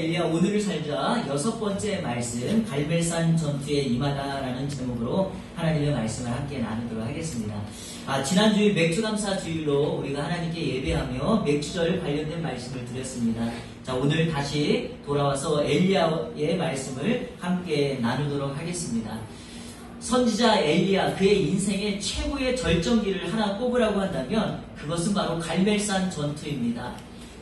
엘리야 오늘을 살자 6번째 말씀 갈멜산 전투에 임하다라는 제목으로 하나님의 말씀을 함께 나누도록 하겠습니다. 지난주일 맥주감사 주일로 우리가 하나님께 예배하며 맥주절 관련된 말씀을 드렸습니다. 자, 오늘 다시 돌아와서 엘리야의 말씀을 함께 나누도록 하겠습니다. 선지자 엘리야, 그의 인생의 최고의 절정기를 하나 꼽으라고 한다면 그것은 바로 갈멜산 전투입니다.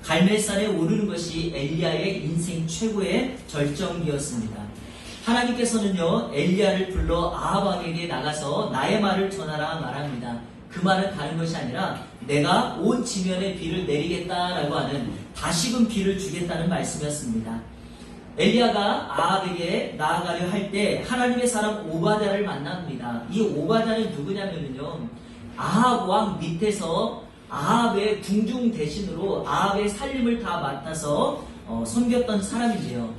갈멜산에 오르는 것이 엘리야의 인생 최고의 절정기였습니다. 하나님께서는요, 엘리야를 불러 아합 왕에게 나가서 나의 말을 전하라 말합니다. 그 말은 다른 것이 아니라 내가 온 지면에 비를 내리겠다라고 하는 다시금 비를 주겠다는 말씀이었습니다. 엘리야가 아합에게 나아가려 할 때 하나님의 사람 오바댜를 만납니다. 이 오바댜는 누구냐면요, 아합 왕 밑에서 아합의 궁중 대신으로 아합의 살림을 다 맡아서 섬겼던 사람인데요.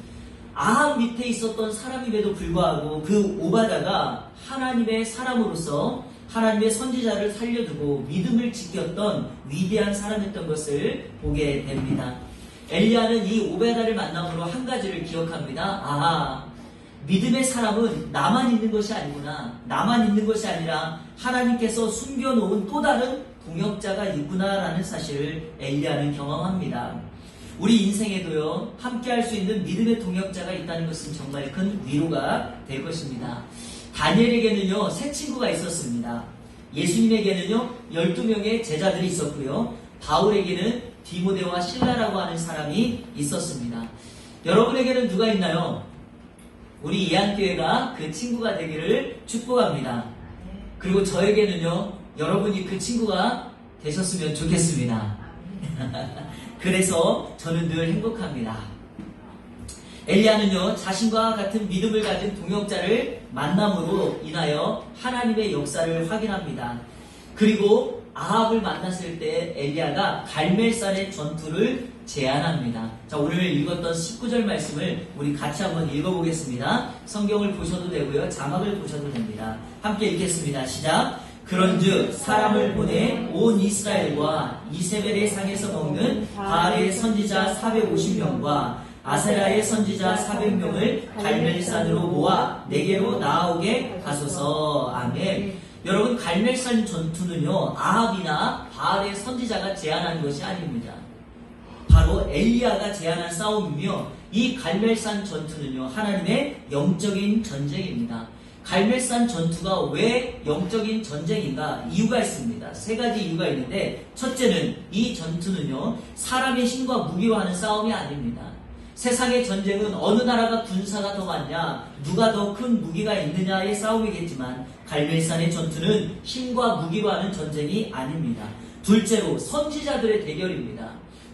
아합 밑에 있었던 사람임에도 불구하고 그 오바댜가 하나님의 사람으로서 하나님의 선지자를 살려두고 믿음을 지켰던 위대한 사람이었던 것을 보게 됩니다. 엘리야는 이 오바댜를 만남으로 한 가지를 기억합니다. 믿음의 사람은 나만 있는 것이 아니구나. 나만 있는 것이 아니라 하나님께서 숨겨놓은 또 다른 동역자가 있구나라는 사실을 엘리야는 경험합니다. 우리 인생에도요, 함께 할 수 있는 믿음의 동역자가 있다는 것은 정말 큰 위로가 될 것입니다. 다니엘에게는요, 세 친구가 있었습니다. 예수님에게는요, 12명의 제자들이 있었고요. 바울에게는 디모데와 실라라고 하는 사람이 있었습니다. 여러분에게는 누가 있나요? 우리 예안교회가 그 친구가 되기를 축복합니다. 그리고 저에게는요, 여러분이 그 친구가 되셨으면 좋겠습니다. 그래서 저는 늘 행복합니다. 엘리야는요, 자신과 같은 믿음을 가진 동역자를 만남으로 인하여 하나님의 역사를 확인합니다. 그리고 아합을 만났을 때 엘리야가 갈멜산의 전투를 제안합니다. 자, 오늘 읽었던 19절 말씀을 우리 같이 한번 읽어보겠습니다. 성경을 보셔도 되고요, 자막을 보셔도 됩니다. 함께 읽겠습니다. 시작. 그런즉 사람을 보내 온 이스라엘과 이세벨의 상에서 먹는 바알의 선지자 450명과 아세라의 선지자 400명을 갈멜산으로 모아 내게로 나아오게 하소서. 아멘. 여러분, 갈멜산 전투는요, 아합이나 바알의 선지자가 제안한 것이 아닙니다. 바로 엘리야가 제안한 싸움이며, 이 갈멜산 전투는요, 하나님의 영적인 전쟁입니다. 갈멜산 전투가 왜 영적인 전쟁인가? 이유가 있습니다. 세 가지 이유가 있는데, 첫째는 이 전투는요, 사람의 힘과 무기와 하는 싸움이 아닙니다. 세상의 전쟁은 어느 나라가 군사가 더 많냐, 누가 더 큰 무기가 있느냐의 싸움이겠지만, 갈멜산의 전투는 힘과 무기로 하는 전쟁이 아닙니다. 둘째로 선지자들의 대결입니다.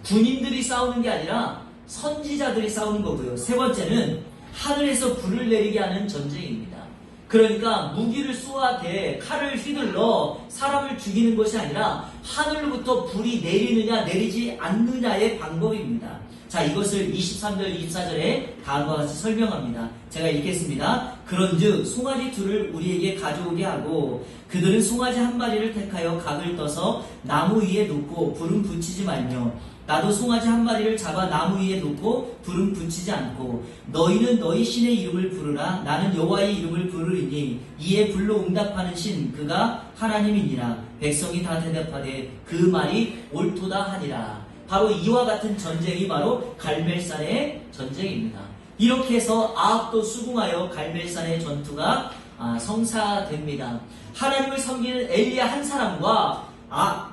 군인들이 싸우는 게 아니라 선지자들이 싸우는 거고요. 세 번째는 하늘에서 불을 내리게 하는 전쟁입니다. 그러니까 무기를 쏘아대 칼을 휘둘러 사람을 죽이는 것이 아니라 하늘로부터 불이 내리느냐 내리지 않느냐의 방법입니다. 자, 이것을 23절 24절에 다음과 같이 설명합니다. 제가 읽겠습니다. 그런즉 송아지 둘을 우리에게 가져오게 하고 그들은 송아지 한 마리를 택하여 각을 떠서 나무 위에 놓고 불은 붙이지 말며 나도 송아지 한 마리를 잡아 나무 위에 놓고 불은 붙이지 않고 너희는 너희 신의 이름을 부르라. 나는 여호와의 이름을 부르리니 이에 불로 응답하는 신 그가 하나님이니라. 백성이 다 대답하되 그 말이 옳도다 하니라. 바로 이와 같은 전쟁이 바로 갈멜산의 전쟁입니다. 이렇게 해서 아합도 수긍하여 갈멜산의 전투가 성사됩니다. 하나님을 섬기는 엘리야 한 사람과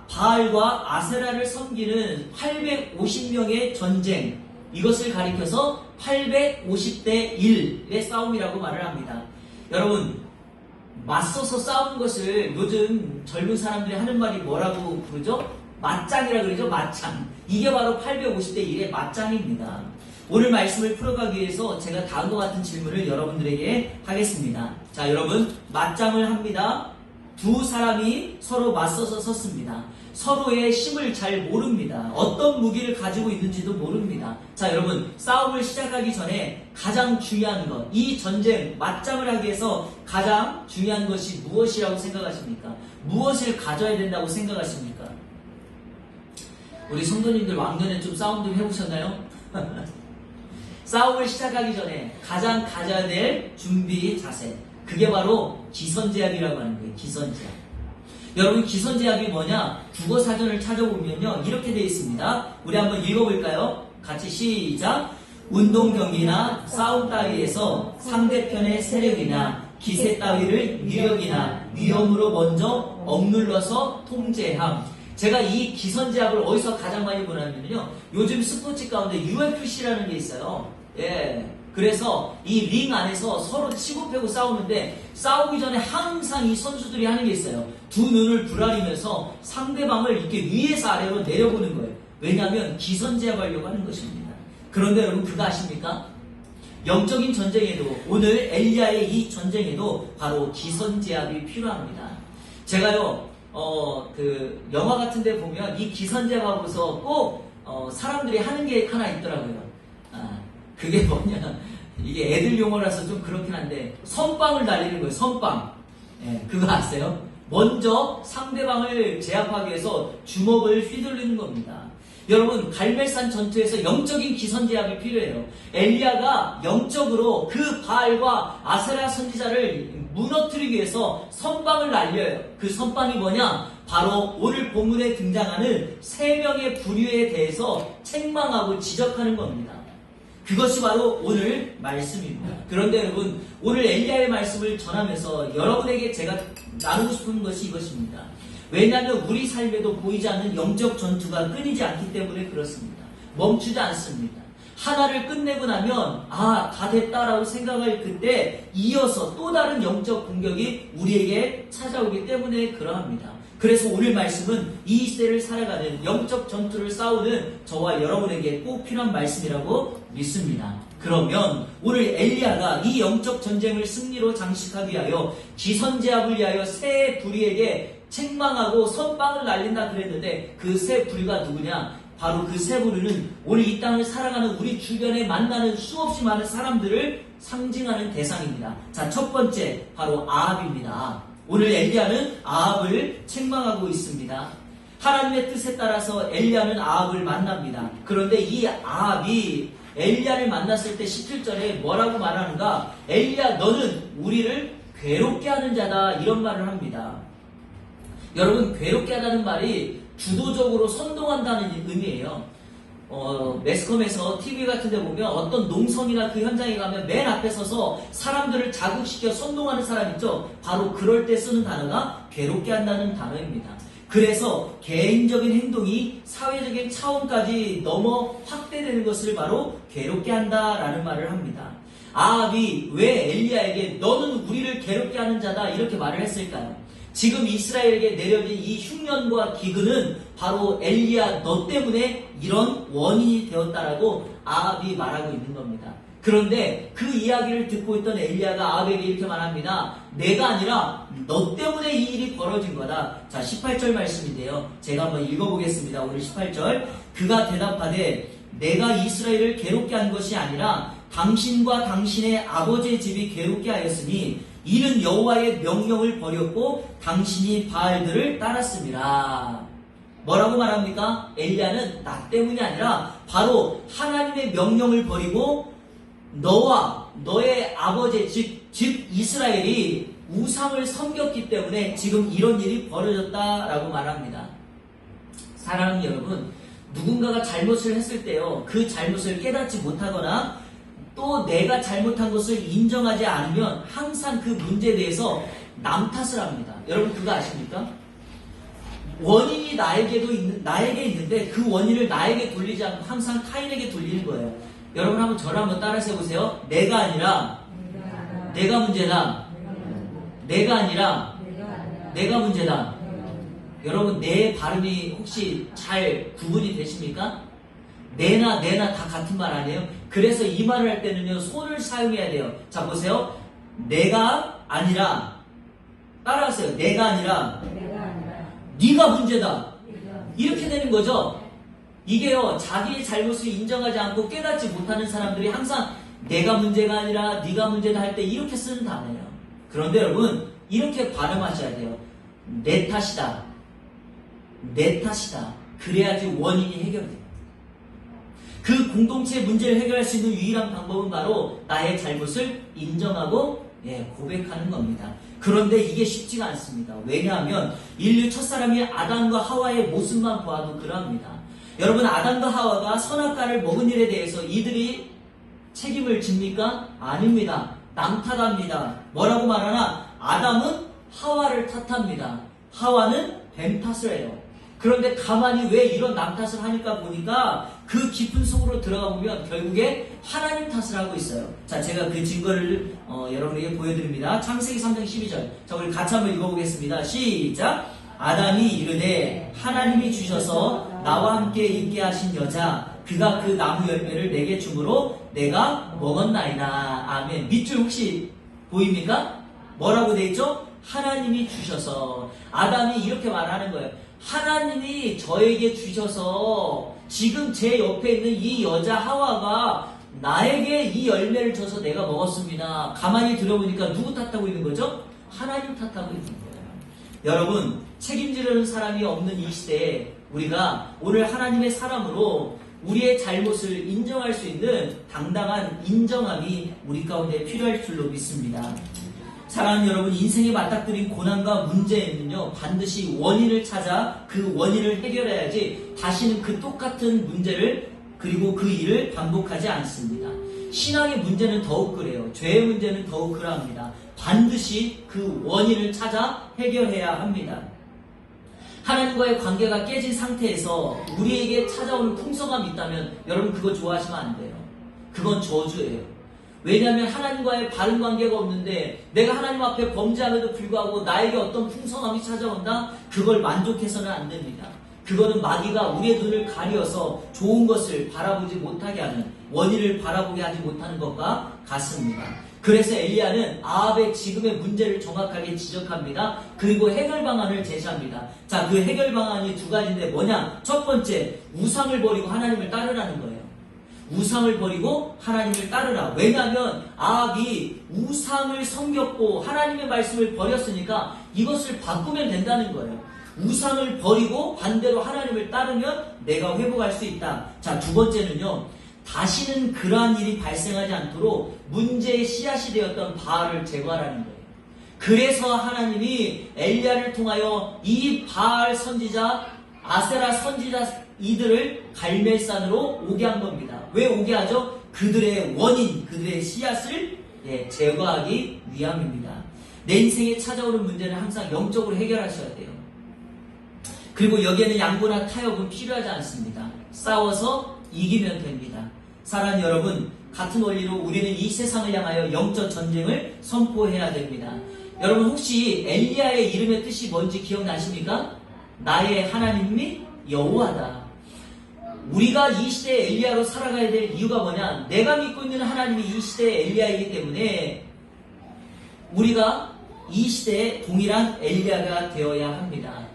바알과 아세라를 섬기는 850명의 전쟁, 이것을 가리켜서 850대 1의 싸움이라고 말을 합니다. 여러분, 맞서서 싸우는 것을 요즘 젊은 사람들이 하는 말이 뭐라고 부르죠? 맞짱이라 그러죠. 맞짱. 이게 바로 850대 1의 맞짱입니다. 오늘 말씀을 풀어가기 위해서 제가 다음과 같은 질문을 여러분들에게 하겠습니다. 자, 여러분, 맞짱을 합니다. 두 사람이 서로 맞서서 섰습니다. 서로의 힘을 잘 모릅니다. 어떤 무기를 가지고 있는지도 모릅니다. 자, 여러분, 싸움을 시작하기 전에 가장 중요한 것, 이 전쟁, 맞짱을 하기 위해서 가장 중요한 것이 무엇이라고 생각하십니까? 무엇을 가져야 된다고 생각하십니까? 우리 성도님들 왕년에 좀 싸움 좀 해보셨나요? 싸움을 시작하기 전에 가장 가져야 될 준비 자세. 그게 바로 기선제압이라고 하는 거예요. 기선제압. 여러분 기선제압이 뭐냐? 국어사전을 찾아보면요. 이렇게 되어 있습니다. 우리 한번 읽어볼까요? 같이 시작. 운동 경기나 싸움 따위에서 상대편의 세력이나 기세 따위를 위력이나 위험으로 먼저 억눌러서 통제함. 제가 이 기선제압을 어디서 가장 많이 보냐면요. 요즘 스포츠 가운데 UFC라는 게 있어요. 예. 그래서 이 링 안에서 서로 치고 패고 싸우는데 싸우기 전에 항상 이 선수들이 하는 게 있어요. 두 눈을 부라리면서 상대방을 이렇게 위에서 아래로 내려보는 거예요. 왜냐하면 기선제압하려고 하는 것입니다. 그런데 여러분 그거 아십니까? 영적인 전쟁에도 오늘 엘리야의 이 전쟁에도 바로 기선제압이 필요합니다. 제가요 그 영화 같은 데 보면 이 기선제압하고서 꼭 사람들이 하는 게 하나 있더라고요. 그게 뭐냐, 이게 애들 용어라서 좀 그렇긴 한데 선빵을 날리는 거예요. 선빵. 예, 그거 아세요? 먼저 상대방을 제압하기 위해서 주먹을 휘둘리는 겁니다. 여러분 갈멜산 전투에서 영적인 기선제압이 필요해요. 엘리야가 영적으로 그 바알과 아세라 선지자를 무너뜨리기 위해서 선빵을 날려요. 그 선빵이 뭐냐? 바로 오늘 본문에 등장하는 세 명의 부류에 대해서 책망하고 지적하는 겁니다. 그것이 바로 오늘 말씀입니다. 그런데 여러분 오늘 엘리야의 말씀을 전하면서 여러분에게 제가 나누고 싶은 것이 이것입니다. 왜냐하면 우리 삶에도 보이지 않는 영적 전투가 끊이지 않기 때문에 그렇습니다. 멈추지 않습니다. 하나를 끝내고 나면 다 됐다라고 생각할 그때 이어서 또 다른 영적 공격이 우리에게 찾아오기 때문에 그러합니다. 그래서 오늘 말씀은 이 시대를 살아가는 영적 전투를 싸우는 저와 여러분에게 꼭 필요한 말씀이라고 믿습니다. 그러면 오늘 엘리야가 이 영적 전쟁을 승리로 장식하기 위하여 기선제압을 위하여 세 부류에게 책망하고 선빵을 날린다 그랬는데 그 세 부류가 누구냐? 바로 그 세 부류는 오늘 이 땅을 살아가는 우리 주변에 만나는 수없이 많은 사람들을 상징하는 대상입니다. 자, 첫 번째 바로 아합입니다. 오늘 엘리야는 아합을 책망하고 있습니다. 하나님의 뜻에 따라서 엘리야는 아합을 만납니다. 그런데 이 아합이 엘리야를 만났을 때 17절에 뭐라고 말하는가? 엘리야 너는 우리를 괴롭게 하는 자다 이런 말을 합니다. 여러분 괴롭게 하다는 말이 주도적으로 선동한다는 의미예요. 매스컴에서 TV 같은 데 보면 어떤 농성이나 그 현장에 가면 맨 앞에 서서 사람들을 자극시켜 선동하는 사람 있죠? 바로 그럴 때 쓰는 단어가 괴롭게 한다는 단어입니다. 그래서 개인적인 행동이 사회적인 차원까지 넘어 확대되는 것을 바로 괴롭게 한다라는 말을 합니다. 아합이 왜 엘리야에게 너는 우리를 괴롭게 하는 자다 이렇게 말을 했을까요? 지금 이스라엘에게 내려진 이 흉년과 기근은 바로 엘리야 너 때문에 이런 원인이 되었다라고 아합이 말하고 있는 겁니다. 그런데 그 이야기를 듣고 있던 엘리야가 아합에게 이렇게 말합니다. 내가 아니라 너 때문에 이 일이 벌어진 거다. 자, 18절 말씀인데요. 제가 한번 읽어보겠습니다. 오늘 18절. 그가 대답하되 내가 이스라엘을 괴롭게 한 것이 아니라 당신과 당신의 아버지의 집이 괴롭게 하였으니 이는 여호와의 명령을 버렸고 당신이 바알들을 따랐습니다. 뭐라고 말합니까? 엘리야는 나 때문이 아니라 바로 하나님의 명령을 버리고 너와 너의 아버지 즉 이스라엘이 우상을 섬겼기 때문에 지금 이런 일이 벌어졌다라고 말합니다. 사랑하는 여러분, 누군가가 잘못을 했을 때요, 그 잘못을 깨닫지 못하거나 또 내가 잘못한 것을 인정하지 않으면 항상 그 문제에 대해서 남 탓을 합니다. 여러분 그거 아십니까? 원인이 나에게 있는데 그 원인을 나에게 돌리지 않고 항상 타인에게 돌리는 거예요. 여러분 한번 저를 한번 따라서 해보세요. 내가 아니라 내가 문제다. 내가 아니라 내가 문제다. 여러분 내 발음이 혹시 잘 구분이 되십니까? 내나 다 같은 말 아니에요? 그래서 이 말을 할 때는요 손을 사용해야 돼요. 자 보세요. 내가 아니라 따라하세요. 내가 아니라 네가 문제다. 이렇게 되는 거죠. 이게요 자기의 잘못을 인정하지 않고 깨닫지 못하는 사람들이 항상 내가 문제가 아니라 네가 문제다 할 때 이렇게 쓰는 단어예요. 그런데 여러분 이렇게 발음하셔야 돼요. 내 탓이다. 내 탓이다. 그래야지 원인이 해결돼요. 그 공동체 문제를 해결할 수 있는 유일한 방법은 바로 나의 잘못을 인정하고 고백하는 겁니다. 그런데 이게 쉽지가 않습니다. 왜냐하면 인류 첫사람이 아담과 하와의 모습만 보아도 그러합니다. 여러분, 아담과 하와가 선악과를 먹은 일에 대해서 이들이 책임을 집니까? 아닙니다. 남 탓합니다. 뭐라고 말하나? 아담은 하와를 탓합니다. 하와는 뱀 탓을 해요. 그런데 가만히 왜 이런 남 탓을 하니까 보니까 그 깊은 속으로 들어가 보면 결국에 하나님 탓을 하고 있어요. 자, 제가 그 증거를 여러분에게 보여드립니다. 창세기 3장 12절. 자, 우리 같이 한번 읽어보겠습니다. 시작! 아담이 이르되 하나님이 주셔서 나와 함께 있게 하신 여자 그가 그 나무 열매를 내게 주므로 내가 먹었나이다. 아멘. 밑줄 혹시 보입니까? 뭐라고 되어 있죠? 하나님이 주셔서. 아담이 이렇게 말하는 거예요. 하나님이 저에게 주셔서 지금 제 옆에 있는 이 여자 하와가 나에게 이 열매를 줘서 내가 먹었습니다. 가만히 들어보니까 누구 탓하고 있는 거죠? 하나님 탓하고 있는 거예요. 여러분, 책임지려는 사람이 없는 이 시대에 우리가 오늘 하나님의 사람으로 우리의 잘못을 인정할 수 있는 당당한 인정함이 우리 가운데 필요할 줄로 믿습니다. 사랑하는 여러분, 인생에 맞닥뜨린 고난과 문제에는요, 반드시 원인을 찾아 그 원인을 해결해야지 다시는 그 똑같은 문제를 그리고 그 일을 반복하지 않습니다. 신앙의 문제는 더욱 그래요. 죄의 문제는 더욱 그러합니다. 반드시 그 원인을 찾아 해결해야 합니다. 하나님과의 관계가 깨진 상태에서 우리에게 찾아오는 풍성함이 있다면 여러분 그거 좋아하시면 안 돼요. 그건 저주예요. 왜냐하면 하나님과의 바른 관계가 없는데 내가 하나님 앞에 범죄함에도 불구하고 나에게 어떤 풍성함이 찾아온다? 그걸 만족해서는 안 됩니다. 그거는 마귀가 우리의 눈을 가려서 좋은 것을 바라보지 못하게 하는, 원인을 바라보게 하지 못하는 것과 같습니다. 그래서 엘리야는 아합의 지금의 문제를 정확하게 지적합니다. 그리고 해결 방안을 제시합니다. 자, 그 해결 방안이 두 가지인데 뭐냐? 첫 번째, 우상을 버리고 하나님을 따르라는 거예요. 우상을 버리고 하나님을 따르라. 왜냐하면 아합이 우상을 섬겼고 하나님의 말씀을 버렸으니까 이것을 바꾸면 된다는 거예요. 우상을 버리고 반대로 하나님을 따르면 내가 회복할 수 있다. 자, 두 번째는요, 다시는 그러한 일이 발생하지 않도록 문제의 씨앗이 되었던 바알을 제거하라는 거예요. 그래서 하나님이 엘리야를 통하여 이 바알 선지자, 아세라 선지자 이들을 갈멜산으로 오게 한 겁니다. 왜 오게 하죠? 그들의 원인, 그들의 씨앗을 제거하기 위함입니다. 내 인생에 찾아오는 문제는 항상 영적으로 해결하셔야 돼요. 그리고 여기에는 양보나 타협은 필요하지 않습니다. 싸워서 이기면 됩니다. 사랑하는 여러분, 같은 원리로 우리는 이 세상을 향하여 영적 전쟁을 선포해야 됩니다. 여러분, 혹시 엘리야의 이름의 뜻이 뭔지 기억나십니까? 나의 하나님이 여호와다. 우리가 이 시대의 엘리야로 살아가야 될 이유가 뭐냐? 내가 믿고 있는 하나님이 이 시대의 엘리야이기 때문에 우리가 이 시대의 동일한 엘리야가 되어야 합니다.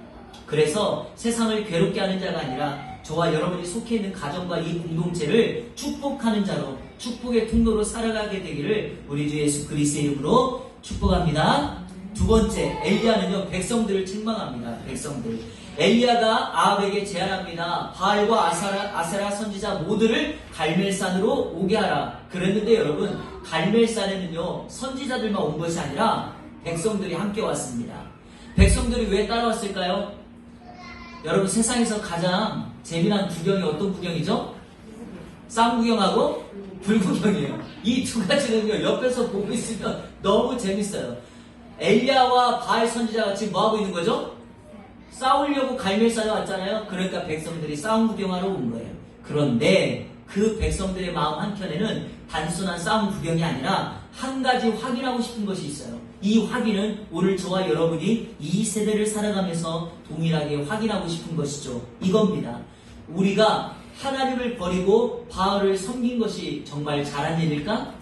그래서 세상을 괴롭게 하는 자가 아니라 저와 여러분이 속해 있는 가정과 이 공동체를 축복하는 자로, 축복의 통로로 살아가게 되기를 우리 주 예수 그리스도의 이름으로 축복합니다. 두 번째, 엘리야는요, 백성들을 책망합니다. 백성들. 엘리야가 아합에게 제안합니다. 바알과 아세라 선지자 모두를 갈멜산으로 오게 하라. 그랬는데 여러분, 갈멜산에는요, 선지자들만 온 것이 아니라 백성들이 함께 왔습니다. 백성들이 왜 따라왔을까요? 여러분, 세상에서 가장 재미난 구경이 어떤 구경이죠? 쌍 구경하고 불 구경이에요. 이 두 가지는요, 옆에서 보고 있으면 너무 재밌어요. 엘리야와 바알 선지자가 지금 뭐 하고 있는 거죠? 싸우려고 갈멜산에 왔잖아요. 그러니까 백성들이 싸움 구경하러 온 거예요. 그런데 그 백성들의 마음 한켠에는 단순한 싸움 구경이 아니라 한 가지 확인하고 싶은 것이 있어요. 이 확인은 오늘 저와 여러분이 이 세대를 살아가면서 동일하게 확인하고 싶은 것이죠. 이겁니다. 우리가 하나님을 버리고 바알을 섬긴 것이 정말 잘한 일일까?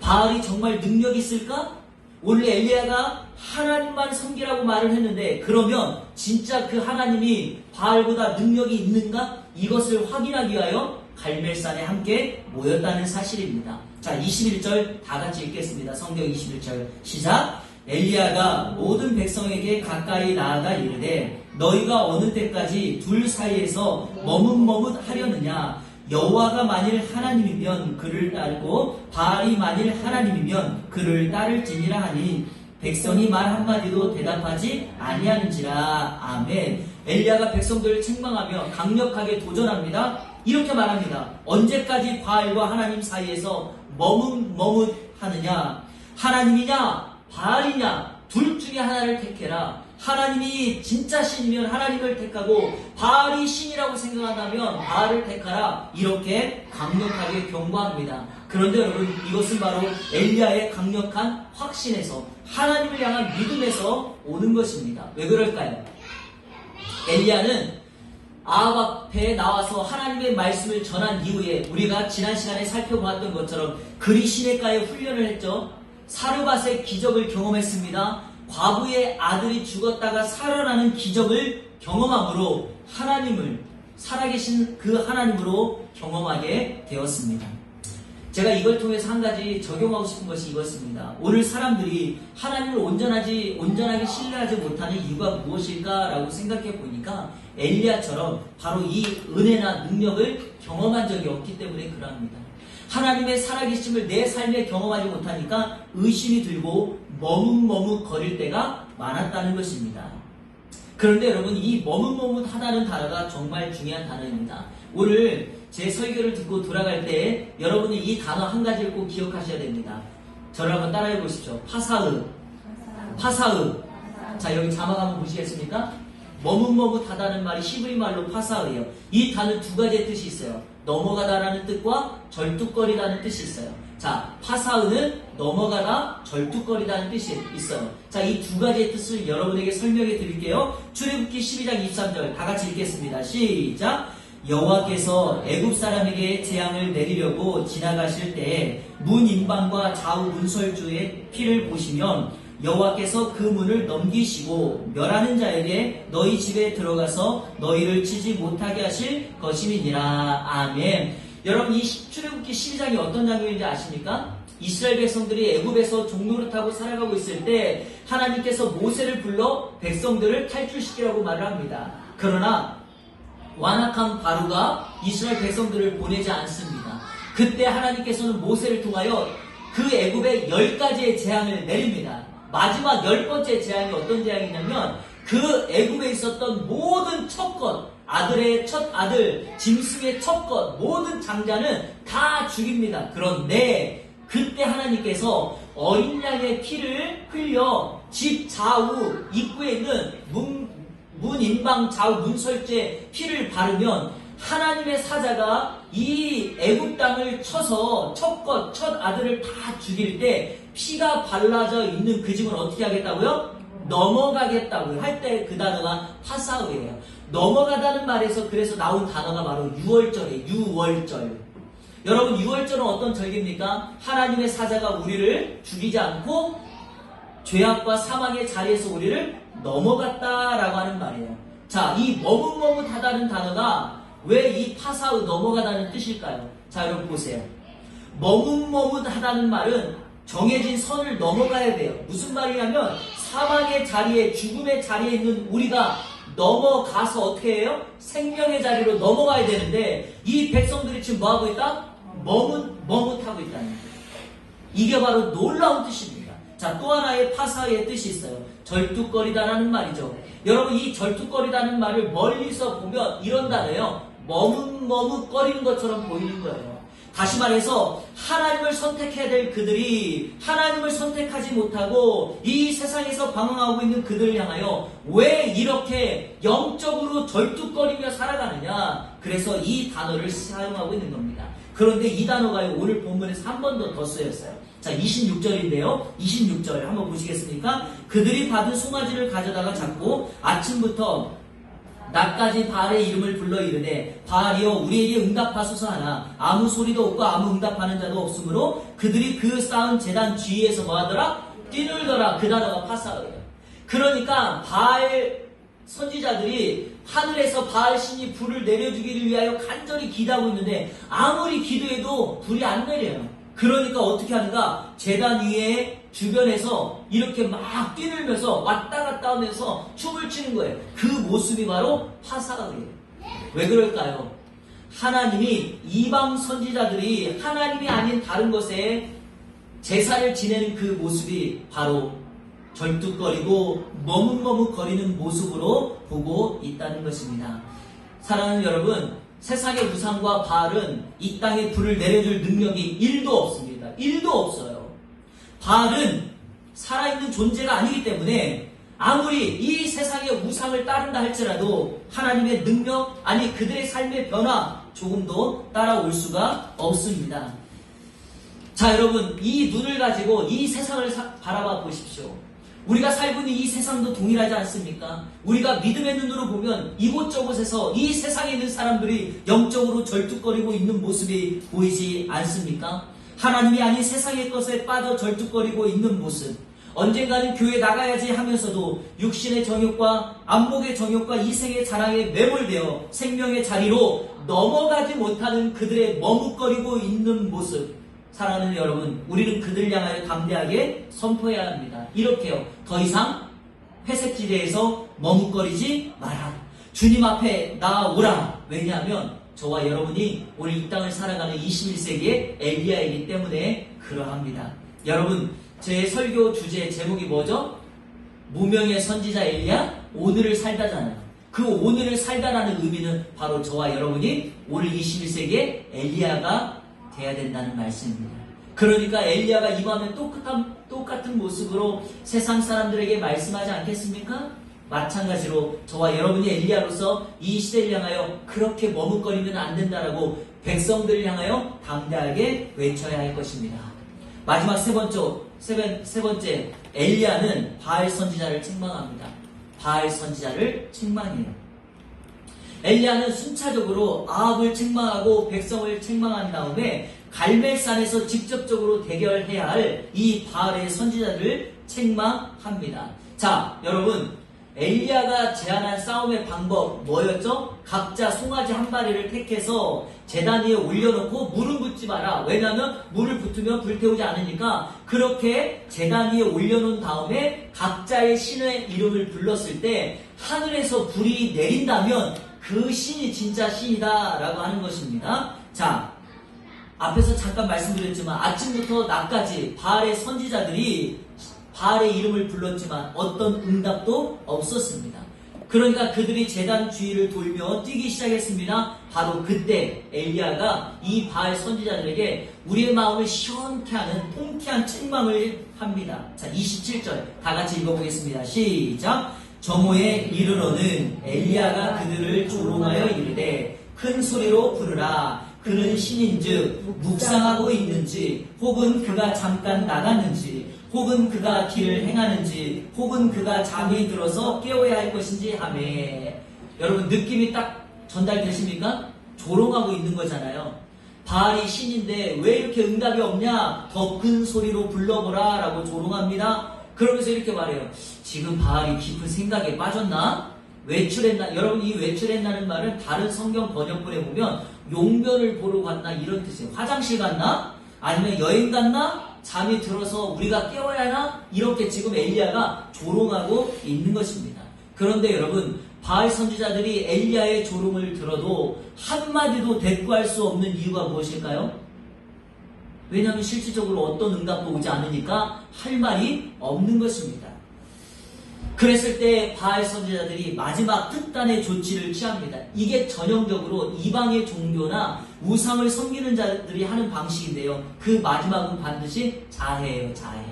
바알이 정말 능력이 있을까? 오늘 엘리야가 하나님만 섬기라고 말을 했는데 그러면 진짜 그 하나님이 바알보다 능력이 있는가? 이것을 확인하기 위하여 갈멜산에 함께 모였다는 사실입니다. 자, 21절 다 같이 읽겠습니다. 성경 21절 시작. 엘리야가 모든 백성에게 가까이 나아가 이르되 너희가 어느 때까지 둘 사이에서 머뭇머뭇 하려느냐? 여호와가 만일 하나님이면 그를 따르고 바알이 만일 하나님이면 그를 따를지니라 하니 백성이 말 한마디도 대답하지 아니하는지라. 아멘. 엘리야가 백성들을 책망하며 강력하게 도전합니다. 이렇게 말합니다. 언제까지 바알과 하나님 사이에서 머뭇머뭇하느냐? 하나님이냐 바알이냐 둘 중에 하나를 택해라. 하나님이 진짜 신이면 하나님을 택하고 바알이 신이라고 생각한다면 바알을 택하라. 이렇게 강력하게 경고합니다. 그런데 여러분, 이것은 바로 엘리야의 강력한 확신에서, 하나님을 향한 믿음에서 오는 것입니다. 왜 그럴까요? 엘리야는 아합 앞에 나와서 하나님의 말씀을 전한 이후에 우리가 지난 시간에 살펴보았던 것처럼 그리 시내가에 훈련을 했죠. 사르밧의 기적을 경험했습니다. 과부의 아들이 죽었다가 살아나는 기적을 경험함으로 하나님을, 살아계신 그 하나님으로 경험하게 되었습니다. 제가 이걸 통해서 한 가지 적용하고 싶은 것이 이것입니다. 오늘 사람들이 하나님을 온전하게 신뢰하지 못하는 이유가 무엇일까라고 생각해 보니까 엘리야처럼 바로 이 은혜나 능력을 경험한 적이 없기 때문에 그럽니다. 하나님의 살아계심을 내 삶에 경험하지 못하니까 의심이 들고 머뭇머뭇거릴 때가 많았다는 것입니다. 그런데 여러분, 이 머뭇머뭇하다는 단어가 정말 중요한 단어입니다. 오늘 제 설교를 듣고 돌아갈 때 여러분이 이 단어 한 가지를 꼭 기억하셔야 됩니다. 저를 한번 따라해 보십시오. 파사흐. 자, 여기 자막 한번 보시겠습니까? 머뭇머뭇하다는 말이 히브리 말로 파사흐예요. 이 단어 두 가지의 뜻이 있어요. 넘어가다라는 뜻과 절뚝거리다는 뜻이 있어요. 자, 파사흐는 넘어가다, 절뚝거리다는 뜻이 있어요. 자, 이 두 가지의 뜻을 여러분에게 설명해 드릴게요. 출애굽기 12장 23절 다 같이 읽겠습니다. 시작! 여호와께서 애굽 사람에게 재앙을 내리려고 지나가실 때에 문 인방과 좌우 문설주의 피를 보시면 여호와께서 그 문을 넘기시고 멸하는 자에게 너희 집에 들어가서 너희를 치지 못하게 하실 것임이니라. 아멘. 여러분, 이 출애굽기 12장이 어떤 장면인지 아십니까? 이스라엘 백성들이 애굽에서 종노릇하고 살아가고 있을 때 하나님께서 모세를 불러 백성들을 탈출시키라고 말을 합니다. 그러나 완악한 바로가 이스라엘 백성들을 보내지 않습니다. 그때 하나님께서는 모세를 통하여 그 애굽에 10가지의 재앙을 내립니다. 마지막 10번째 재앙이 어떤 재앙이냐면 그 애굽에 있었던 모든 첫것, 아들의 첫 아들, 짐승의 첫것, 모든 장자는 다 죽입니다. 그런데 그때 하나님께서 어린 양의 피를 흘려 집 좌우 입구에 있는 문 인방 좌우 문설주에 피를 바르면 하나님의 사자가 이 애굽 땅을 쳐서 첫 아들을 다 죽일 때 피가 발라져 있는 그 집은 어떻게 하겠다고요? 넘어가겠다고요. 할 때 그 단어가 파사흐예요. 넘어가다는 말에서 그래서 나온 단어가 바로 유월절이에요. 유월절. 여러분, 유월절은 어떤 절기입니까? 하나님의 사자가 우리를 죽이지 않고 죄악과 사망의 자리에서 우리를 넘어갔다라고 하는 말이에요. 자, 이 머뭇머뭇하다는 단어가 왜 이 파사흐 넘어가다는 뜻일까요? 자, 여러분 보세요. 머뭇머뭇하다는 말은 정해진 선을 넘어가야 돼요. 무슨 말이냐면 사망의 자리에, 죽음의 자리에 있는 우리가 넘어가서 어떻게 해요? 생명의 자리로 넘어가야 되는데 이 백성들이 지금 뭐하고 있다? 머뭇하고 있다는 거예요. 이게 바로 놀라운 뜻입니다. 자, 또 하나의 파사의 뜻이 있어요. 절뚝거리다라는 말이죠. 여러분, 이 절뚝거리다는 말을 멀리서 보면 이런 단어예요. 머뭇머뭇거리는 것처럼 보이는 거예요. 다시 말해서 하나님을 선택해야 될 그들이 하나님을 선택하지 못하고 이 세상에서 방황하고 있는 그들을 향하여 왜 이렇게 영적으로 절뚝거리며 살아가느냐. 그래서 이 단어를 사용하고 있는 겁니다. 그런데 이 단어가 오늘 본문에서 한 번 더 쓰였어요. 자, 26절인데요. 26절 한번 보시겠습니까? 그들이 받은 송아지를 가져다가 잡고 아침부터 낮까지 바알의 이름을 불러 이르되 바알이여 우리에게 응답하소서 하나 아무 소리도 없고 아무 응답하는 자도 없으므로 그들이 그 쌓은 제단 주위에서 뭐하더라? 뛰놀더라. 그 단어가 파사흐예요. 그러니까 바알 선지자들이 하늘에서 바알 신이 불을 내려주기를 위하여 간절히 기도하고 있는데 아무리 기도해도 불이 안 내려요. 그러니까 어떻게 하는가? 제단 위에 주변에서 이렇게 막 뛰놀면서 왔다 갔다 하면서 춤을 추는 거예요. 그 모습이 바로 파사흐예요. 왜 그럴까요? 하나님이 이방 선지자들이 하나님이 아닌 다른 것에 제사를 지내는 그 모습이 바로 절뚝거리고 머뭇머뭇거리는 모습으로 보고 있다는 것입니다. 사랑하는 여러분, 세상의 우상과 바알은 이 땅에 불을 내려줄 능력이 1도 없습니다. 1도 없어요. 바알은 살아있는 존재가 아니기 때문에 아무리 이 세상의 우상을 따른다 할지라도 하나님의 능력, 아니 그들의 삶의 변화 조금도 따라올 수가 없습니다. 자, 여러분, 이 눈을 가지고 이 세상을 바라봐 보십시오. 우리가 살고 있는 이 세상도 동일하지 않습니까? 우리가 믿음의 눈으로 보면 이곳저곳에서 이 세상에 있는 사람들이 영적으로 절뚝거리고 있는 모습이 보이지 않습니까? 하나님이 아닌 세상의 것에 빠져 절뚝거리고 있는 모습. 언젠가는 교회 나가야지 하면서도 육신의 정욕과 안목의 정욕과 이생의 자랑에 매몰되어 생명의 자리로 넘어가지 못하는 그들의 머뭇거리고 있는 모습. 사랑하는 여러분, 우리는 그들을 향하여 담대하게 선포해야 합니다. 이렇게요. 더 이상 회색지대에서 머뭇거리지 마라. 주님 앞에 나아오라. 왜냐하면 저와 여러분이 오늘 이 땅을 살아가는 21세기의 엘리야이기 때문에 그러합니다. 여러분, 제 설교 주제 제목이 뭐죠? 무명의 선지자 엘리야, 오늘을 살다잖아요. 그 오늘을 살다라는 의미는 바로 저와 여러분이 오늘 21세기의 엘리야가 돼야 된다는 말씀입니다. 그러니까 엘리야가 임하면 똑같은 모습으로 세상 사람들에게 말씀하지 않겠습니까? 마찬가지로 저와 여러분이 엘리야로서 이 시대를 향하여 그렇게 머뭇거리면 안 된다라고 백성들을 향하여 담대하게 외쳐야 할 것입니다. 마지막 세 번째, 엘리야는 바알 선지자를 책망합니다. 바알 선지자를 책망해요. 엘리야는 순차적으로 아합을 책망하고 백성을 책망한 다음에 갈멜산에서 직접적으로 대결해야 할 이 바알의 선지자를 책망합니다. 자, 여러분, 엘리야가 제안한 싸움의 방법 뭐였죠? 각자 송아지 한 마리를 택해서 제단 위에 올려놓고 물은 붓지 마라. 왜냐하면 물을 붓으면 불태우지 않으니까 그렇게 제단 위에 올려놓은 다음에 각자의 신의 이름을 불렀을 때 하늘에서 불이 내린다면 그 신이 진짜 신이다 라고 하는 것입니다. 자, 앞에서 잠깐 말씀드렸지만 아침부터 낮까지 바알의 선지자들이 바알의 이름을 불렀지만 어떤 응답도 없었습니다. 그러니까 그들이 제단 주위를 돌며 뛰기 시작했습니다. 바로 그때 엘리야가 이 바알 선지자들에게 우리의 마음을 시원케 하는 통쾌한 책망을 합니다. 자, 27절 다 같이 읽어보겠습니다. 시작. 정오에 이르러는 엘리야가 그들을 조롱하여 이르되 큰 소리로 부르라. 그는 신인즉 묵상하고 있는지, 혹은 그가 잠깐 나갔는지, 혹은 그가 길을 행하는지, 혹은 그가 잠이 들어서 깨워야 할 것인지 하매. 여러분, 느낌이 딱 전달되십니까? 조롱하고 있는 거잖아요. 바알이 신인데 왜 이렇게 응답이 없냐? 더 큰 소리로 불러보라 라고 조롱합니다. 그러면서 이렇게 말해요. 지금 바알이 깊은 생각에 빠졌나? 외출했나? 여러분, 이 외출했나는 말은 다른 성경 번역본에 보면 용변을 보러 갔나 이런 뜻이에요. 화장실 갔나? 아니면 여행 갔나? 잠이 들어서 우리가 깨워야 하나? 이렇게 지금 엘리야가 조롱하고 있는 것입니다. 그런데 여러분, 바알 선지자들이 엘리야의 조롱을 들어도 한마디도 대꾸할 수 없는 이유가 무엇일까요? 왜냐하면 실질적으로 어떤 응답도 오지 않으니까 할 말이 없는 것입니다. 그랬을 때 바알 선지자들이 마지막 특단의 조치를 취합니다. 이게 전형적으로 이방의 종교나 우상을 섬기는 자들이 하는 방식인데요. 그 마지막은 반드시 자해예요. 자해.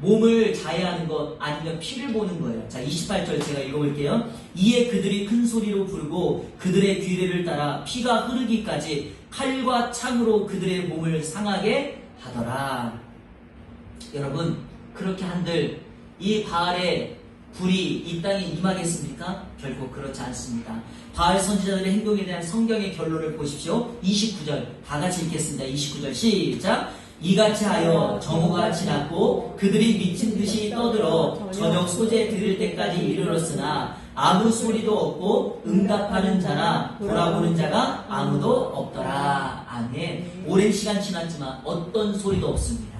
몸을 자해하는 것 아니면 피를 보는 거예요. 자, 28절 제가 읽어볼게요. 이에 그들이 큰 소리로 부르고 그들의 귀례를 따라 피가 흐르기까지 칼과 창으로 그들의 몸을 상하게 하더라. 여러분, 그렇게 한들 이 바알의 불이 이 땅에 임하겠습니까? 결코 그렇지 않습니다. 바알 선지자들의 행동에 대한 성경의 결론을 보십시오. 29절 다 같이 읽겠습니다. 29절 시작. 이같이 하여 정오가 지났고 그들이 미친 듯이 떠들어 저녁 소재 들을 때까지 이르렀으나 아무 소리도 없고 응답하는 자나 돌아보는 자가 아무도 없더라. 아멘. 오랜 시간 지났지만 어떤 소리도 없습니다.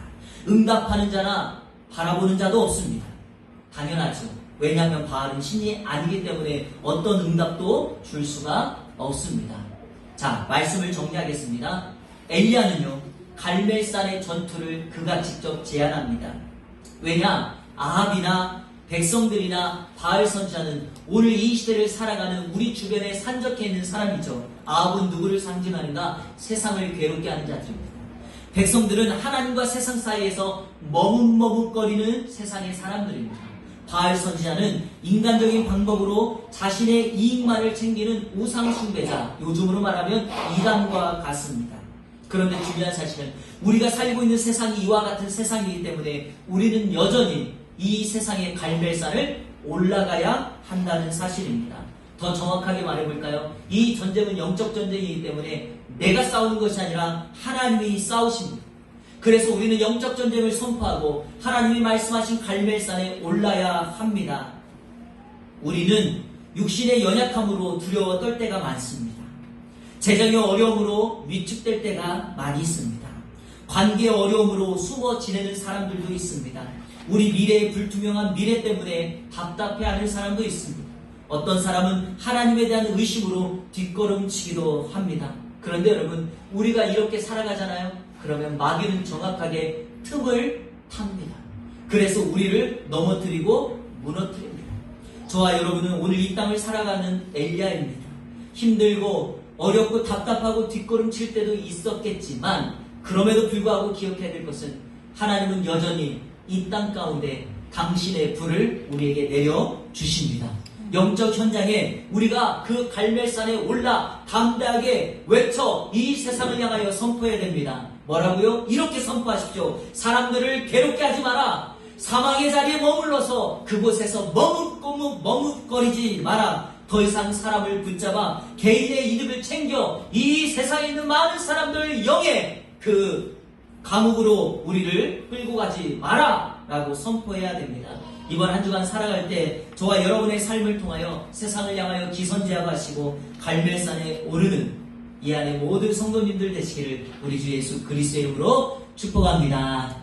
응답하는 자나 바라보는 자도 없습니다. 당연하죠. 왜냐하면 바알은 신이 아니기 때문에 어떤 응답도 줄 수가 없습니다. 자, 말씀을 정리하겠습니다. 엘리야는요, 갈멜산의 전투를 그가 직접 제안합니다. 왜냐? 아합이나 백성들이나 바알 선지자는 오늘 이 시대를 살아가는 우리 주변에 산적해 있는 사람이죠. 아합은 누구를 상징하는가? 세상을 괴롭게 하는 자들입니다. 백성들은 하나님과 세상 사이에서 머뭇머뭇거리는 세상의 사람들입니다. 바알 선지자는 인간적인 방법으로 자신의 이익만을 챙기는 우상숭배자, 요즘으로 말하면 이단과 같습니다. 그런데 중요한 사실은 우리가 살고 있는 세상이 이와 같은 세상이기 때문에 우리는 여전히 이 세상의 갈멜산을 올라가야 한다는 사실입니다. 더 정확하게 말해볼까요? 이 전쟁은 영적 전쟁이기 때문에 내가 싸우는 것이 아니라 하나님이 싸우십니다. 그래서 우리는 영적 전쟁을 선포하고 하나님이 말씀하신 갈멜산에 올라야 합니다. 우리는 육신의 연약함으로 두려워 떨 때가 많습니다. 재정의 어려움으로 위축될 때가 많이 있습니다. 관계의 어려움으로 숨어 지내는 사람들도 있습니다. 우리 미래의 불투명한 미래 때문에 답답해하는 사람도 있습니다. 어떤 사람은 하나님에 대한 의심으로 뒷걸음치기도 합니다. 그런데 여러분, 우리가 이렇게 살아가잖아요. 그러면 마귀는 정확하게 틈을 탑니다. 그래서 우리를 넘어뜨리고 무너뜨립니다. 저와 여러분은 오늘 이 땅을 살아가는 엘리야입니다. 힘들고 어렵고 답답하고 뒷걸음칠 때도 있었겠지만 그럼에도 불구하고 기억해야 될 것은 하나님은 여전히 이 땅 가운데 당신의 불을 우리에게 내려주십니다. 영적 현장에 우리가 그 갈멜산에 올라 담대하게 외쳐 이 세상을 향하여 선포해야 됩니다. 뭐라고요? 이렇게 선포하십시오. 사람들을 괴롭게 하지 마라. 사망의 자리에 머물러서 그곳에서 머뭇거리지 마라. 더 이상 사람을 붙잡아 개인의 이득을 챙겨 이 세상에 있는 많은 사람들 영의 그 감옥으로 우리를 끌고 가지 마라 라고 선포해야 됩니다. 이번 한 주간 살아갈 때 저와 여러분의 삶을 통하여 세상을 향하여 기선제압 하시고 갈멜산에 오르는 이 안에 모든 성도님들 되시기를 우리 주 예수 그리스도의 이름으로 축복합니다.